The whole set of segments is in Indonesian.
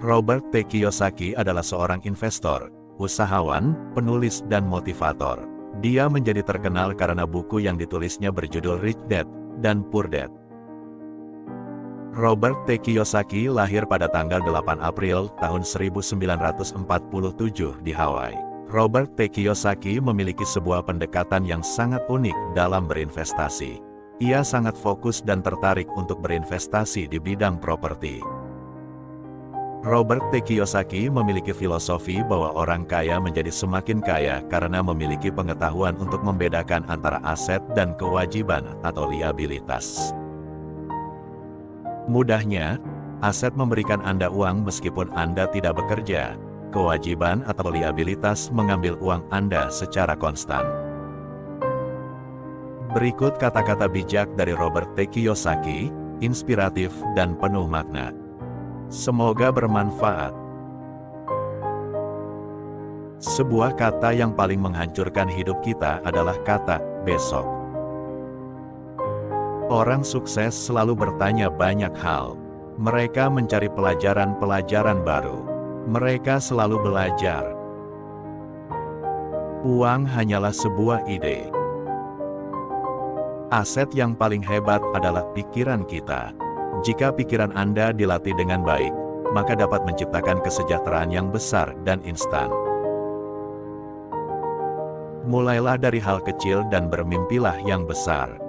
Robert T. Kiyosaki adalah seorang investor, usahawan, penulis, dan motivator. Dia menjadi terkenal karena buku yang ditulisnya berjudul Rich Dad dan Poor Dad. Robert T. Kiyosaki lahir pada tanggal 8 April tahun 1947 di Hawaii. Robert T. Kiyosaki memiliki sebuah pendekatan yang sangat unik dalam berinvestasi. Ia sangat fokus dan tertarik untuk berinvestasi di bidang properti. Robert T. Kiyosaki memiliki filosofi bahwa orang kaya menjadi semakin kaya karena memiliki pengetahuan untuk membedakan antara aset dan kewajiban atau liabilitas. Mudahnya, aset memberikan Anda uang meskipun Anda tidak bekerja. Kewajiban atau liabilitas mengambil uang Anda secara konstan. Berikut kata-kata bijak dari Robert T. Kiyosaki, inspiratif dan penuh makna. Semoga bermanfaat. Sebuah kata yang paling menghancurkan hidup kita adalah kata besok. Orang sukses selalu bertanya banyak hal. Mereka mencari pelajaran-pelajaran baru. Mereka selalu belajar. Uang hanyalah sebuah ide. Aset yang paling hebat adalah pikiran kita. Jika pikiran Anda dilatih dengan baik, maka dapat menciptakan kesejahteraan yang besar dan instan. Mulailah dari hal kecil dan bermimpilah yang besar.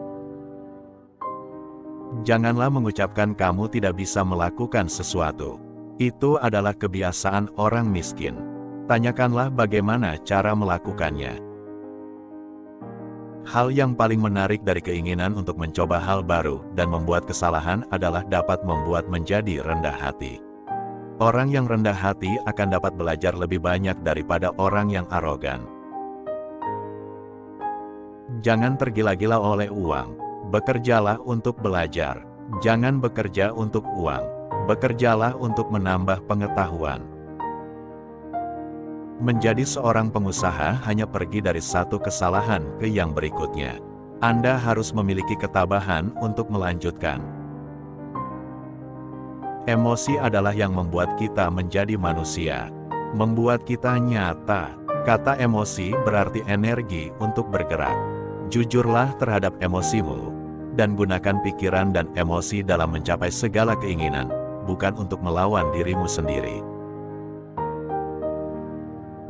Janganlah mengucapkan kamu tidak bisa melakukan sesuatu. Itu adalah kebiasaan orang miskin. Tanyakanlah bagaimana cara melakukannya. Hal yang paling menarik dari keinginan untuk mencoba hal baru dan membuat kesalahan adalah dapat membuat menjadi rendah hati. Orang yang rendah hati akan dapat belajar lebih banyak daripada orang yang arogan. Jangan tergila-gila oleh uang. Bekerjalah untuk belajar. Jangan bekerja untuk uang. Bekerjalah untuk menambah pengetahuan. Menjadi seorang pengusaha hanya pergi dari satu kesalahan ke yang berikutnya. Anda harus memiliki ketabahan untuk melanjutkan. Emosi adalah yang membuat kita menjadi manusia. Membuat kita nyata. Kata emosi berarti energi untuk bergerak. Jujurlah terhadap emosimu, dan gunakan pikiran dan emosi dalam mencapai segala keinginan, bukan untuk melawan dirimu sendiri.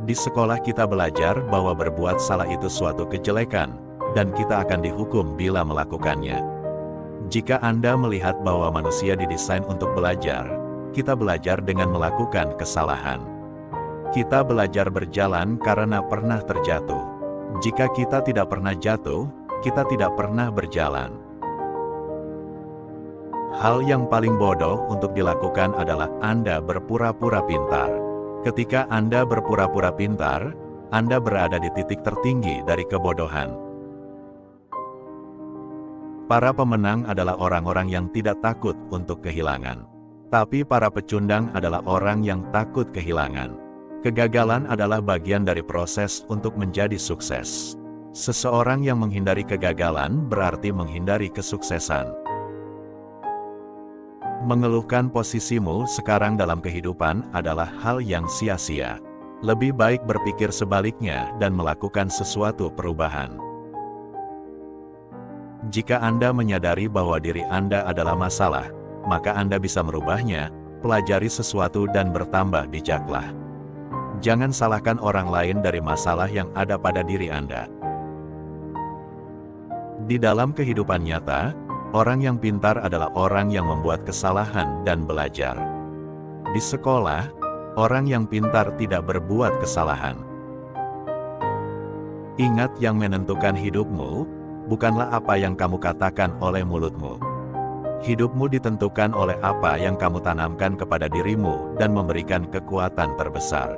Di sekolah kita belajar bahwa berbuat salah itu suatu kejelekan, dan kita akan dihukum bila melakukannya. Jika Anda melihat bahwa manusia didesain untuk belajar, kita belajar dengan melakukan kesalahan. Kita belajar berjalan karena pernah terjatuh. Jika kita tidak pernah jatuh, kita tidak pernah berjalan. Hal yang paling bodoh untuk dilakukan adalah Anda berpura-pura pintar. Ketika Anda berpura-pura pintar, Anda berada di titik tertinggi dari kebodohan. Para pemenang adalah orang-orang yang tidak takut untuk kehilangan. Tapi para pecundang adalah orang yang takut kehilangan. Kegagalan adalah bagian dari proses untuk menjadi sukses. Seseorang yang menghindari kegagalan berarti menghindari kesuksesan. Mengeluhkan posisimu sekarang dalam kehidupan adalah hal yang sia-sia. Lebih baik berpikir sebaliknya dan melakukan sesuatu perubahan. Jika Anda menyadari bahwa diri Anda adalah masalah, maka Anda bisa merubahnya, pelajari sesuatu dan bertambah bijaklah. Jangan salahkan orang lain dari masalah yang ada pada diri Anda. Di dalam kehidupan nyata, orang yang pintar adalah orang yang membuat kesalahan dan belajar. Di sekolah, orang yang pintar tidak berbuat kesalahan. Ingat, yang menentukan hidupmu bukanlah apa yang kamu katakan oleh mulutmu. Hidupmu ditentukan oleh apa yang kamu tanamkan kepada dirimu dan memberikan kekuatan terbesar.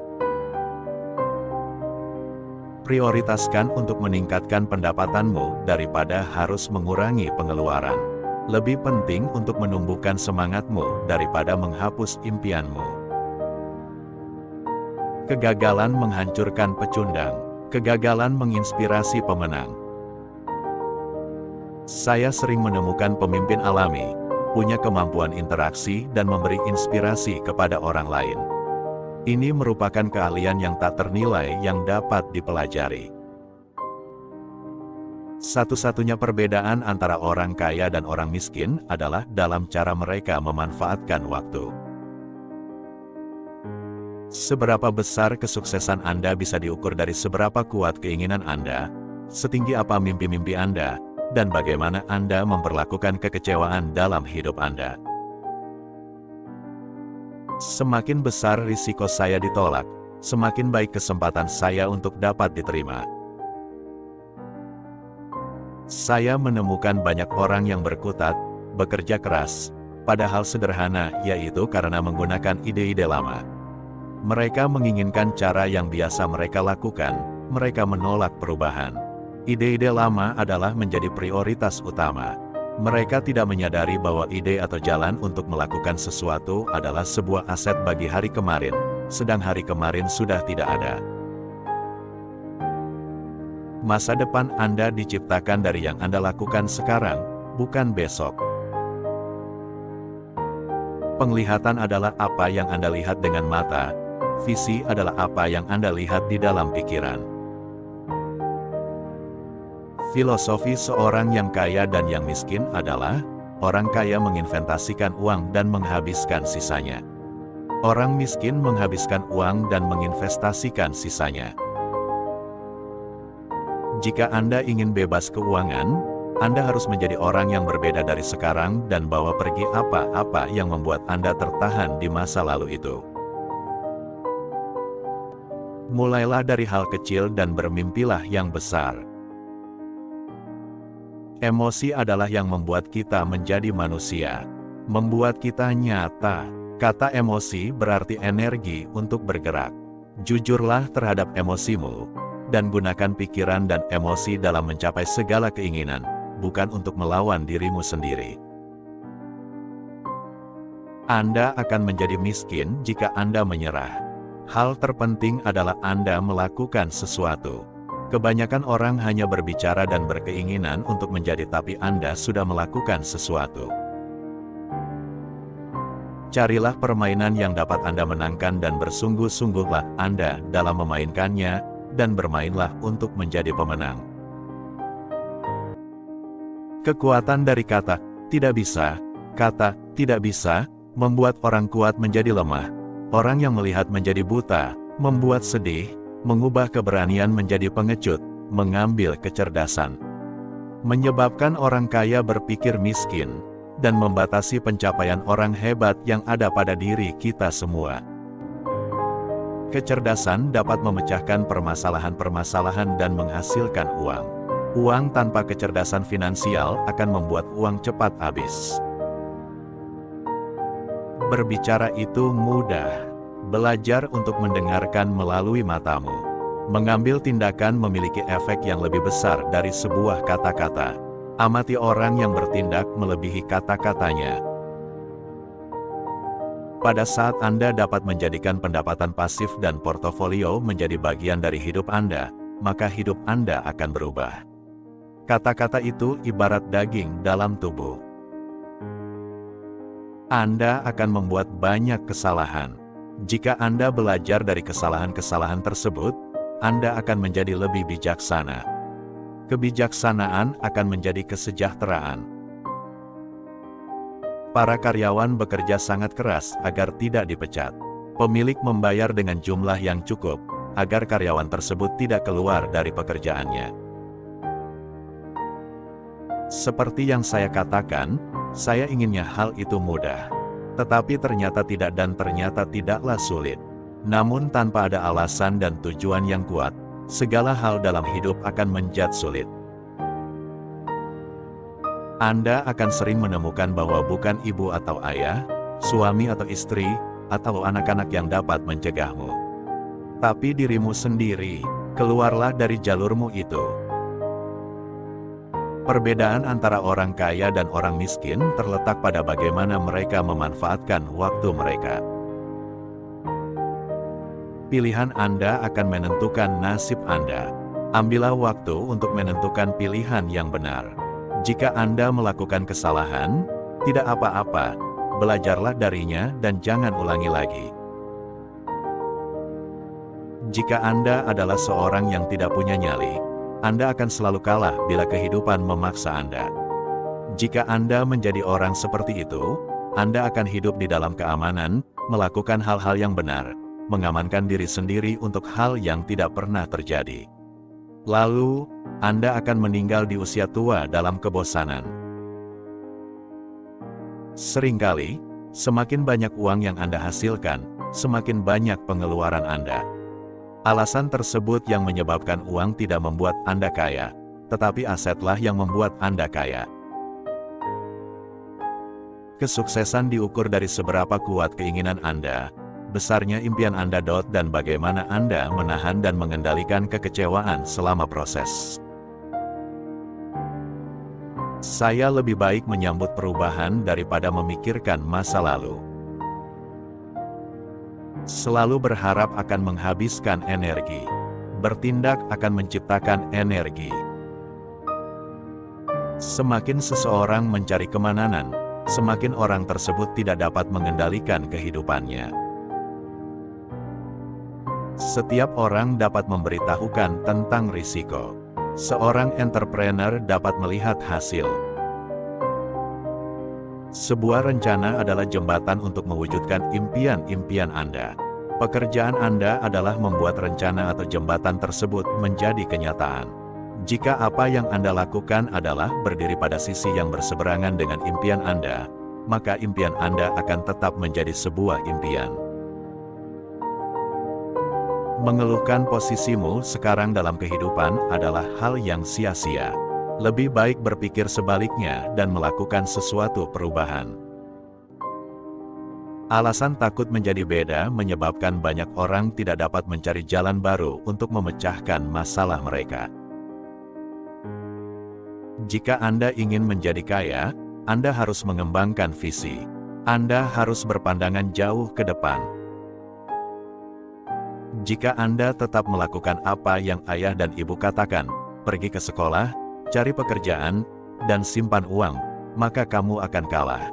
Prioritaskan untuk meningkatkan pendapatanmu daripada harus mengurangi pengeluaran. Lebih penting untuk menumbuhkan semangatmu daripada menghapus impianmu. Kegagalan menghancurkan pecundang. Kegagalan menginspirasi pemenang. Saya sering menemukan pemimpin alami, punya kemampuan interaksi dan memberi inspirasi kepada orang lain. Ini merupakan keahlian yang tak ternilai yang dapat dipelajari. Satu-satunya perbedaan antara orang kaya dan orang miskin adalah dalam cara mereka memanfaatkan waktu. Seberapa besar kesuksesan Anda bisa diukur dari seberapa kuat keinginan Anda, setinggi apa mimpi-mimpi Anda, dan bagaimana Anda memperlakukan kekecewaan dalam hidup Anda. Semakin besar risiko saya ditolak, semakin baik kesempatan saya untuk dapat diterima. Saya menemukan banyak orang yang berkutat, bekerja keras, pada hal sederhana, yaitu karena menggunakan ide-ide lama. Mereka menginginkan cara yang biasa mereka lakukan, mereka menolak perubahan. Ide-ide lama adalah menjadi prioritas utama. Mereka tidak menyadari bahwa ide atau jalan untuk melakukan sesuatu adalah sebuah aset bagi hari kemarin, sedang hari kemarin sudah tidak ada. Masa depan Anda diciptakan dari yang Anda lakukan sekarang, bukan besok. Penglihatan adalah apa yang Anda lihat dengan mata, visi adalah apa yang Anda lihat di dalam pikiran. Filosofi seorang yang kaya dan yang miskin adalah, orang kaya menginvestasikan uang dan menghabiskan sisanya. Orang miskin menghabiskan uang dan menginvestasikan sisanya. Jika Anda ingin bebas keuangan, Anda harus menjadi orang yang berbeda dari sekarang dan bawa pergi apa-apa yang membuat Anda tertahan di masa lalu itu. Mulailah dari hal kecil dan bermimpilah yang besar. Emosi adalah yang membuat kita menjadi manusia, membuat kita nyata. Kata emosi berarti energi untuk bergerak. Jujurlah terhadap emosimu, dan gunakan pikiran dan emosi dalam mencapai segala keinginan, bukan untuk melawan dirimu sendiri. Anda akan menjadi miskin jika Anda menyerah. Hal terpenting adalah Anda melakukan sesuatu. Kebanyakan orang hanya berbicara dan berkeinginan untuk menjadi, tapi Anda sudah melakukan sesuatu. Carilah permainan yang dapat Anda menangkan dan bersungguh-sungguhlah Anda dalam memainkannya, dan bermainlah untuk menjadi pemenang. Kekuatan dari kata "tidak bisa", kata "tidak bisa" membuat orang kuat menjadi lemah, orang yang melihat menjadi buta, membuat sedih, mengubah keberanian menjadi pengecut, mengambil kecerdasan. Menyebabkan orang kaya berpikir miskin, dan membatasi pencapaian orang hebat yang ada pada diri kita semua. Kecerdasan dapat memecahkan permasalahan-permasalahan dan menghasilkan uang. Uang tanpa kecerdasan finansial akan membuat uang cepat habis. Berbicara itu mudah. Belajar untuk mendengarkan melalui matamu. Mengambil tindakan memiliki efek yang lebih besar dari sebuah kata-kata. Amati orang yang bertindak melebihi kata-katanya. Pada saat Anda dapat menjadikan pendapatan pasif dan portofolio menjadi bagian dari hidup Anda, maka hidup Anda akan berubah. Kata-kata itu ibarat daging dalam tubuh. Anda akan membuat banyak kesalahan. Jika Anda belajar dari kesalahan-kesalahan tersebut, Anda akan menjadi lebih bijaksana. Kebijaksanaan akan menjadi kesejahteraan. Para karyawan bekerja sangat keras agar tidak dipecat. Pemilik membayar dengan jumlah yang cukup, agar karyawan tersebut tidak keluar dari pekerjaannya. Seperti yang saya katakan, saya inginnya hal itu mudah. Tetapi ternyata tidak, dan ternyata tidaklah sulit. Namun tanpa ada alasan dan tujuan yang kuat, segala hal dalam hidup akan menjadi sulit. Anda akan sering menemukan bahwa bukan ibu atau ayah, suami atau istri, atau anak-anak yang dapat mencegahmu. Tapi dirimu sendiri. Keluarlah dari jalurmu itu. Perbedaan antara orang kaya dan orang miskin terletak pada bagaimana mereka memanfaatkan waktu mereka. Pilihan Anda akan menentukan nasib Anda. Ambillah waktu untuk menentukan pilihan yang benar. Jika Anda melakukan kesalahan, Tidak apa-apa, belajarlah darinya dan jangan ulangi lagi. Jika Anda adalah seorang yang tidak punya nyali, Anda akan selalu kalah bila kehidupan memaksa Anda. Jika Anda menjadi orang seperti itu, Anda akan hidup di dalam keamanan, melakukan hal-hal yang benar, mengamankan diri sendiri untuk hal yang tidak pernah terjadi. Lalu, Anda akan meninggal di usia tua dalam kebosanan. Seringkali, semakin banyak uang yang Anda hasilkan, semakin banyak pengeluaran Anda. Alasan tersebut yang menyebabkan uang tidak membuat Anda kaya, tetapi asetlah yang membuat Anda kaya. Kesuksesan diukur dari seberapa kuat keinginan Anda, besarnya impian Anda dan bagaimana Anda menahan dan mengendalikan kekecewaan selama proses. Saya lebih baik menyambut perubahan daripada memikirkan masa lalu. Selalu berharap akan menghabiskan energi. Bertindak akan menciptakan energi. Semakin seseorang mencari kemenangan, semakin orang tersebut tidak dapat mengendalikan kehidupannya. Setiap orang dapat memberitahukan tentang risiko. Seorang entrepreneur dapat melihat hasil. Sebuah rencana adalah jembatan untuk mewujudkan impian-impian Anda. Pekerjaan Anda adalah membuat rencana atau jembatan tersebut menjadi kenyataan. Jika apa yang Anda lakukan adalah berdiri pada sisi yang berseberangan dengan impian Anda, maka impian Anda akan tetap menjadi sebuah impian. Mengeluhkan posisimu sekarang dalam kehidupan adalah hal yang sia-sia. Lebih baik berpikir sebaliknya dan melakukan sesuatu perubahan. Alasan takut menjadi beda menyebabkan banyak orang tidak dapat mencari jalan baru untuk memecahkan masalah mereka. Jika Anda ingin menjadi kaya, Anda harus mengembangkan visi. Anda harus berpandangan jauh ke depan. Jika Anda tetap melakukan apa yang ayah dan ibu katakan, pergi ke sekolah, cari pekerjaan, dan simpan uang, maka kamu akan kalah.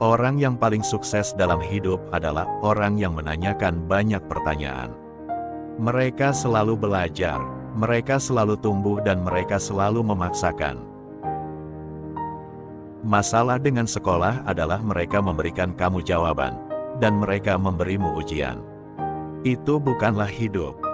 Orang yang paling sukses dalam hidup adalah orang yang menanyakan banyak pertanyaan. Mereka selalu belajar, mereka selalu tumbuh dan mereka selalu memaksakan. Masalah dengan sekolah adalah mereka memberikan kamu jawaban, dan mereka memberimu ujian. Itu bukanlah hidup.